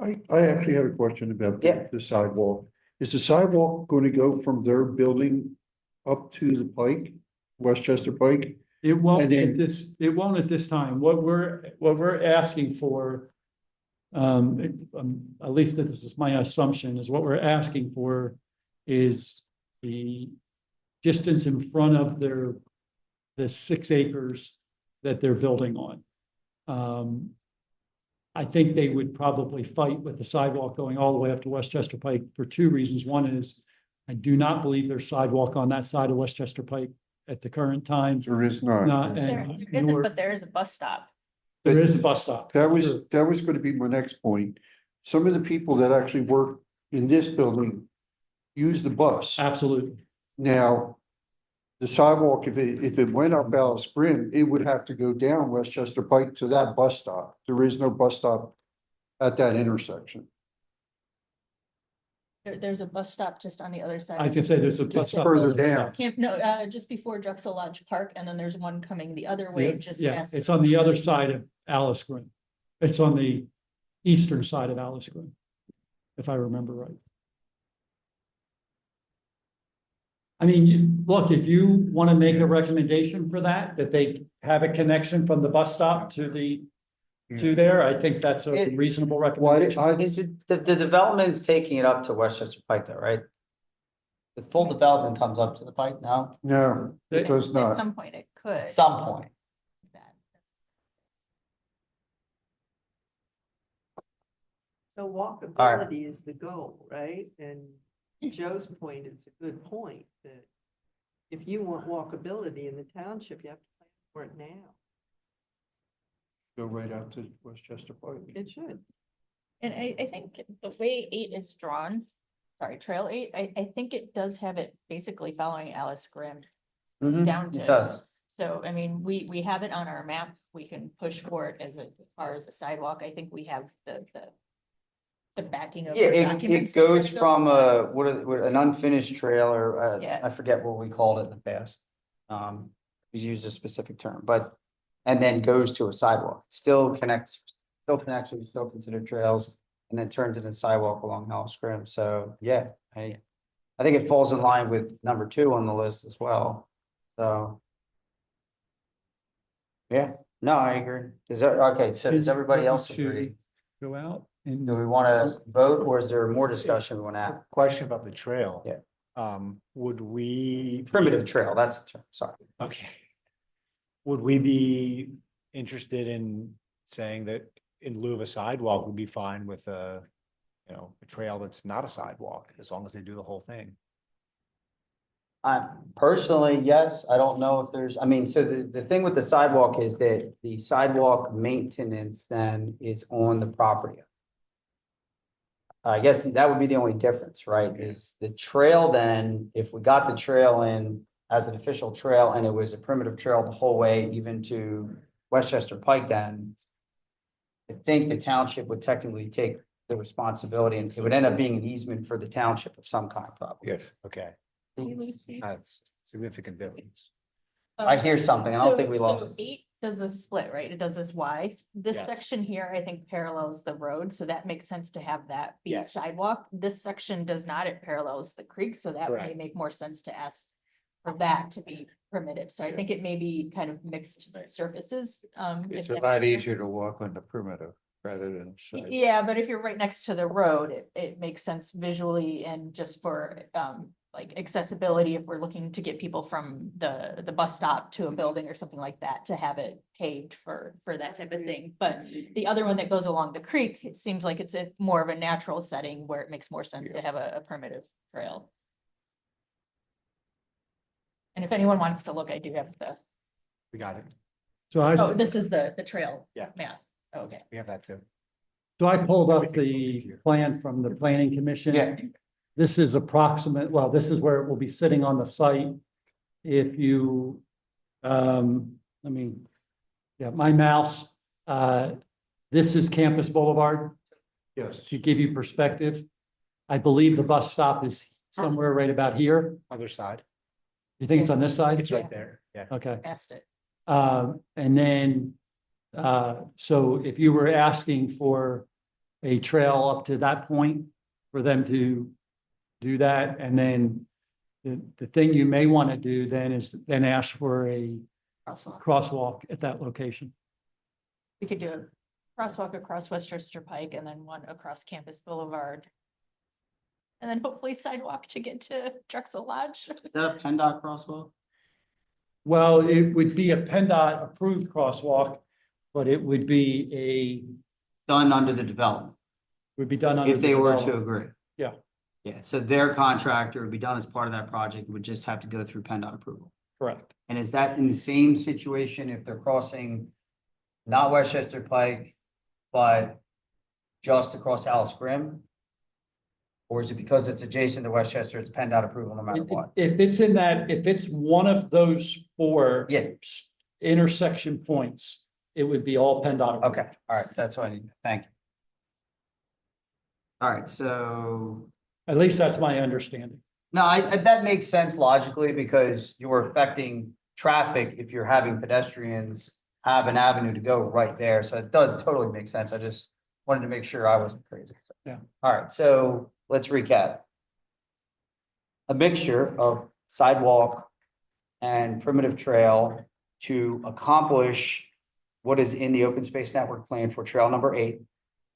I actually have a question about Yeah. the sidewalk. Is the sidewalk going to go from their building up to the Pike, West Chester Pike? It won't And then- it won't at this time. What we're asking for, at least this is my assumption, is what we're asking for is the distance in front of the 6 acres that they're building on. I think they would probably fight with the sidewalk going all the way up to West Chester Pike for 2 reasons. One is I do not believe there's sidewalk on that side of West Chester Pike at the current time. There is not. Not, There and isn't, nor- but there is a bus stop. there is a bus stop. That Sure. was going to be my next point. Some of the people that actually work in this building use the bus. Absolutely. Now, the sidewalk, if it went up Alice Grimm, it would have to go down West Chester Pike to that bus stop. There is no bus stop at that intersection. There's a bus stop just on the other side. I can say there's a bus stop. Further down. Just before Drexel Lodge Park, and then there's one coming the other way, just Yeah, past. it's on the other side of Alice Grimm. It's on the eastern side of Alice Grimm, if I remember right. I mean, look, if you want to make a recommendation for that they have a connection from the bus stop to there, I think that's a It- reasonable Why, recommendation. Is it, the development is taking it up to West Chester Pike though, right? The full development comes up to the Pike now, no, it does At not. some point it could. at some point. So walkability is the goal, right? And Joe's point is a good point, that if you want walkability in the township, you have to plan for it now. Go right out to West Chester Pike. It should. And I think the way 8 is drawn, sorry, Trail 8, I think it does have it basically following Alice Grimm. Mhm, Down to- It does. So, I mean, we have it on our map, we can push for it as far as a sidewalk, I think we have the backing of. Yeah, our it documents. goes So- from an unfinished trail or Yeah. I forget what we called it in the past. We used a specific term, but, and then goes to a sidewalk, still connects, we still consider trails. And then turns into sidewalk along Alice Grimm, so, yeah, I think it falls in line with number 2 on the list as well, so. Yeah, no, I agree. Okay, so does everybody else To agree? Go out and. Do we want to vote or is there more discussion we want to have? Question about the trail. Yeah. Would we? Primitive trail, that's the term, sorry. Okay. Would we be interested in saying that in lieu of a sidewalk would be fine with a trail that's not a sidewalk, as long as they do the whole thing? Personally, yes, I don't know if there's, I mean, so the thing with the sidewalk is that the sidewalk maintenance then is on the property. I guess that would be the only difference, right? Is the trail then, if we got the trail in as an official trail and it was a primitive trail the whole way, even to West Chester Pike, then I think the township would technically take the responsibility and it would end up being an easement for the township of some kind, probably. Yes. Okay, You lose Steve? that's significant difference. I hear something, I don't think we So lost. 8 does this split, right? It does this Y. This Yes. section here, I think parallels the road, so that makes sense to have that be Yes. sidewalk. This section does not, it parallels the creek, so that may Correct. make more sense to ask for that to be primitive. So I think it may be kind of mixed surfaces. if It's that a lot makes sense. easier to walk on the primitive rather than. side. Yeah, but if you're right next to the road, it makes sense visually and just for like accessibility, if we're looking to get people from the bus stop to a building or something like that, to have it paved for that type of thing. But the other one that goes along the creek, it seems like it's a more of a natural setting where it makes more sense to have a primitive trail. And if anyone wants to look, I do have We got it. So this is the trail. Yeah. Map. Okay. We have that too. So I pulled up the plan from the planning commission. Yeah. This is approximate, well, this is where it will be sitting on the site. If you, yeah, my mouse, this is Campus Boulevard, Yes. to give you perspective. I believe the bus stop is somewhere right about here. Other side. You think it's on this side? It's right there. Yeah. Okay. Past it. And then, so if you were asking for a trail up to that point for them to do that. And then the thing you may want to do then is then ask for a Crosswalk. crosswalk at that location. We could do a crosswalk across West Chester Pike and then one across Campus Boulevard. And then hopefully sidewalk to get to Drexel Lodge. Is that a PennDOT crosswalk? Well, it would be a PennDOT approved crosswalk, but it would be Done under the development, would be done under if the they were to development. agree. Yeah. Yeah, so their contractor would be done as part of that project, it would just have to go through PennDOT approval. Correct. And is that in the same situation if they're crossing not West Chester Pike, but just across Alice Grimm? Or is it because it's adjacent to West Chester, it's PennDOT approval no matter what? If it's in that, if it's one of those four Yeah, intersection points, it would be all PennDOT. approved. okay, all right, that's what I need, thank you. All right, so, At least that's my understanding. no, that makes sense logically because you're affecting traffic if you're having pedestrians have an avenue to go right there, so it does totally make sense, I just wanted to make sure I wasn't crazy. Yeah. All right, so let's recap. A mixture of sidewalk and primitive trail to accomplish what is in the open space network plan for trail number 8.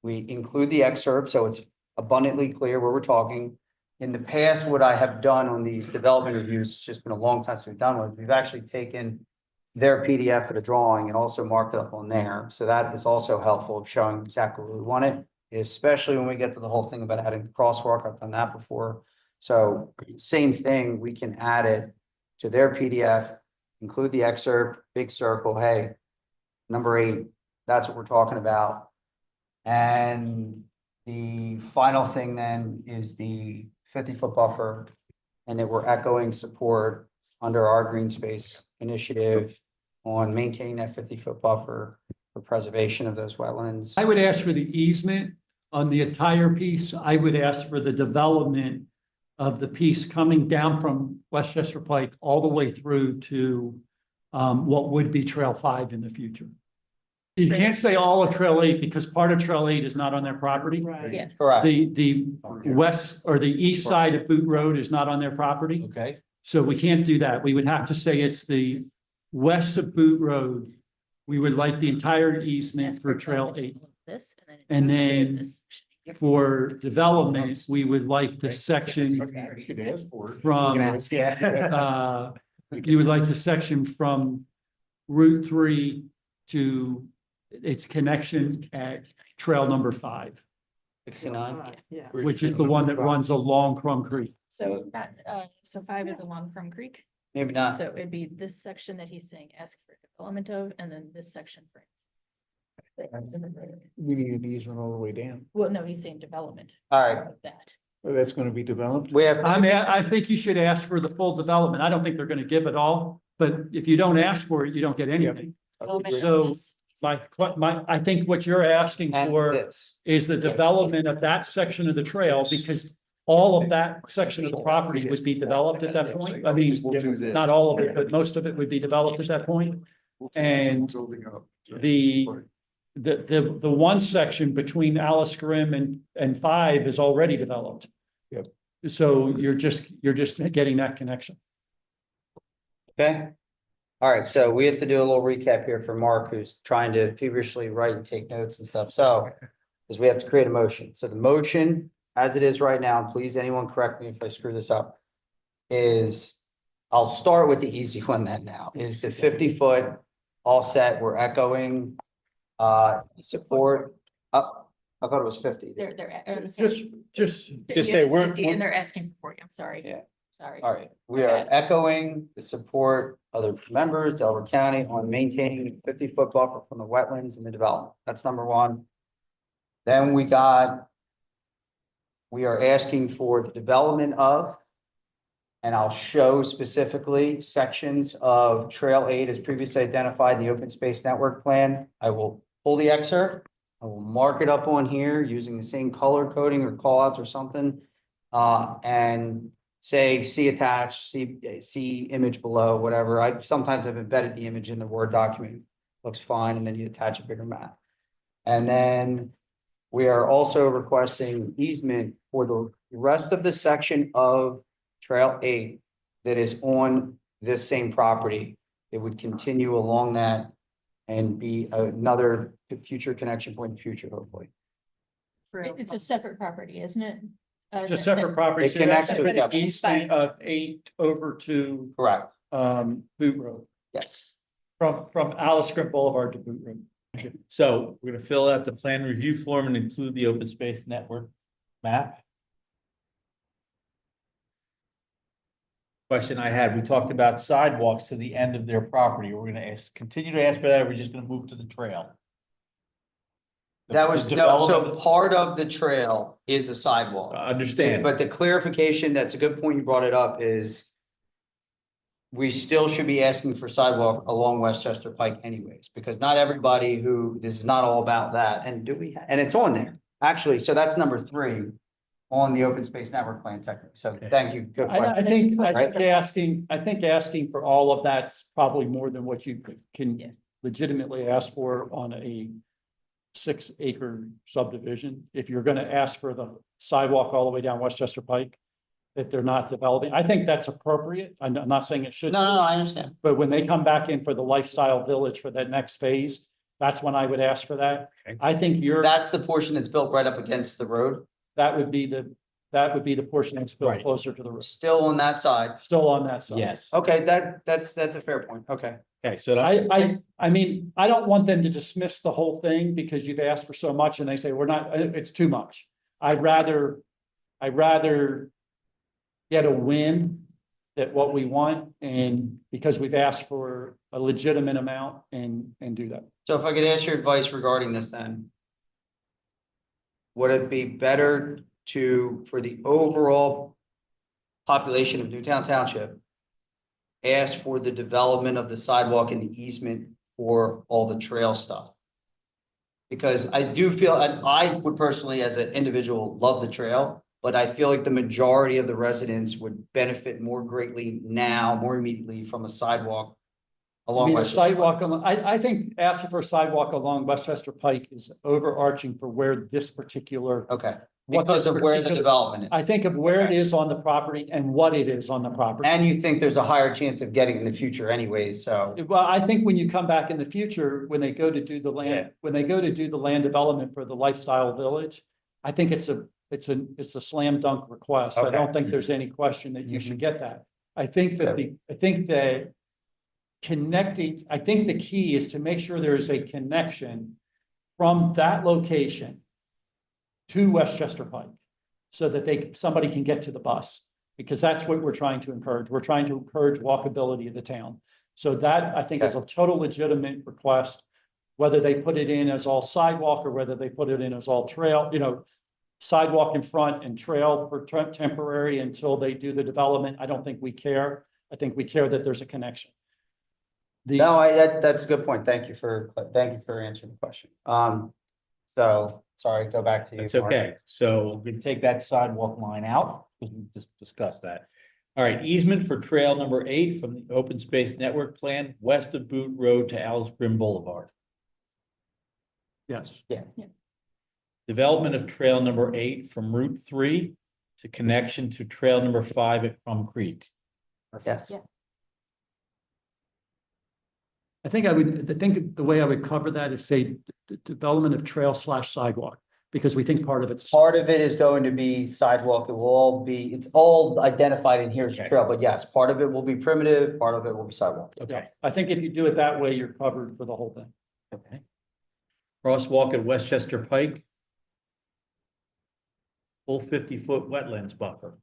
We include the excerpt, so it's abundantly clear where we're talking. In the past, what I have done on these development reviews, it's just been a long time since we've done one, we've actually taken their PDF for the drawing and also marked it up on there. So that is also helpful of showing exactly where we want it, especially when we get to the whole thing about adding the crosswalk. I've done that before. So same thing, we can add it to their PDF, include the excerpt, big circle, hey, number 8, that's what we're talking about. And the final thing then is the 50-foot buffer, and that we're echoing support under our green space initiative on maintaining that 50-foot buffer for preservation of those wetlands. I would ask for the easement on the entire piece. I would ask for the development of the piece coming down from West Chester Pike all the way through to what would be Trail 5 in the future. You can't say all of Trail 8 because part of Trail 8 is not on their property. Right. Yeah. Correct, The west or the east side of Boot Road is not on their property. okay, So we can't do that. We would have to say it's the west of Boot Road. We would like the entire easement for Trail 8. This And then this. for development, we would like the section You could ask for it. from, you would like the section from Route 3 to its connection at trail number 5, 69. Yeah. which is the one that runs along Crum Creek. So that, so 5 is along Crum Creek. Maybe not. So it'd be this section that he's saying ask for development of, and then this section for. We need an easement all the way down. Well, no, he's saying development All right, of that. So that's gonna be developed? we have, I think you should ask for the full development. I don't think they're gonna give it all, but if you don't ask for it, you don't get anything. Development of So- this. I think what you're asking and for this, is the development of that section of the trail, because all of that section of the property would be developed at that point. I mean, We'll do this. not all of it, but most of it would be developed at that point. And Building up. the one section between Alice Grimm and 5 is already developed. Yep. So you're just getting that connection. okay? All right, so we have to do a little recap here for Mark, who's trying to feverishly write and take notes and stuff, so. Because we have to create a motion, so the motion, as it is right now, please anyone correct me if I screw this up. Is, I'll start with the easy one then now, is the 50-foot offset, we're echoing. Support, I thought it was 50. They're. Just, Say we're. And they're asking for 40, I'm sorry. Yeah. Sorry. All right, we are echoing the support of the members, Delaware County, on maintaining 50-foot buffer from the wetlands and the development. That's number 1. Then we are asking for the development of, and I'll show specifically sections of Trail 8 as previously identified in the open space network plan. I will pull the excerpt. I will mark it up on here using the same color coding or callouts or something. And say, see attached, see image below, whatever. I've embedded the image in the Word document. Looks fine, and then you attach a bigger map. And then we are also requesting easement for the rest of the section of Trail 8 that is on this same property. It would continue along that and be another future connection point in the future, hopefully. It's a separate property, isn't it? It's a separate property. It so that's connects to it, an yeah. easement of 8 over to, Correct. Boot Road, Yes. from Alice Grimm Boulevard to Boot Road. So we're gonna fill out the plan review form and include the open space network map. Question I had, we talked about sidewalks to the end of their property. We're gonna continue to ask for that. We're just gonna move to the trail. That was, The no, so development- part of the trail is a sidewalk. Understand, But the clarification, that's a good point, you brought it up, is we still should be asking for sidewalk along West Chester Pike anyways, because not everybody who, this is not all about that, and and it's on there, actually, so that's number 3 on the open space network plan technically, so Okay. thank you, good I question. think asking for all of that's probably more than what you can legitimately ask for on a 6-acre subdivision. If you're gonna ask for the sidewalk all the way down West Chester Pike, that they're not developing, I think that's appropriate. I'm not saying it should. No, I understand. But when they come back in for the lifestyle village for that next phase, that's when I would ask for that. Okay. I think That's the portion that's built right up against the road, that would be the portion that's built Right. closer to the road, still on that side. still on that side. yes. Okay, that's a fair point, okay. Okay, so I mean, I don't want them to dismiss the whole thing because you've asked for so much and they say, we're not, it's too much. I'd rather get a win at what we want and because we've asked for a legitimate amount and do that. So if I could ask your advice regarding this then. Would it be better for the overall population of Newtown Township, ask for the development of the sidewalk and the easement for all the trail stuff? Because I do feel, and I would personally, as an individual, love the trail, but I feel like the majority of the residents would benefit more greatly now, more immediately from a sidewalk I along mean, a West Chester Pike. sidewalk, I think asking for a sidewalk along West Chester Pike is overarching for where this particular. Okay, what because this of where the particular- development is. I think of where it is on the property and what it is on the property. And you think there's a higher chance of getting in the future anyways, so. Well, I think when you come back in the future, when they go to do the land, when they go to do the land development for the lifestyle village, I think it's a slam dunk request. I don't think there's any question that you should get that. I think that I think the key is to make sure there is a connection from that location to West Chester Pike so that somebody can get to the bus, because that's what we're trying to encourage. We're trying to encourage walkability of the town. So that I think is a total legitimate request, whether they put it in as all sidewalk or whether they put it in as all trail, sidewalk in front and trail for temporary until they do the development. I don't think we care. I think we care that there's a connection. No, that's a good point. Thank you for answering the question. So, sorry, go back to you. It's Mark. okay. So we can take that sidewalk line out, because we just discussed that. All right, easement for trail number 8 from the open space network plan, west of Boot Road to Alice Grimm Blvd. Yes. Development of trail number 8 from Route 3 to connection to trail number 5 at Crum Creek. Yes. Yeah. I think the way I would cover that is say development of trail / sidewalk, because we think part of it's. Part of it is going to be sidewalk. It's all identified in here as Okay. trail, but yes, part of it will be primitive, part of it will be sidewalk. Okay, I think if you do it that way, you're covered for the whole thing. okay. Crosswalk at West Chester Pike. Full 50-foot wetlands buffer.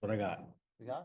What I got. You got it?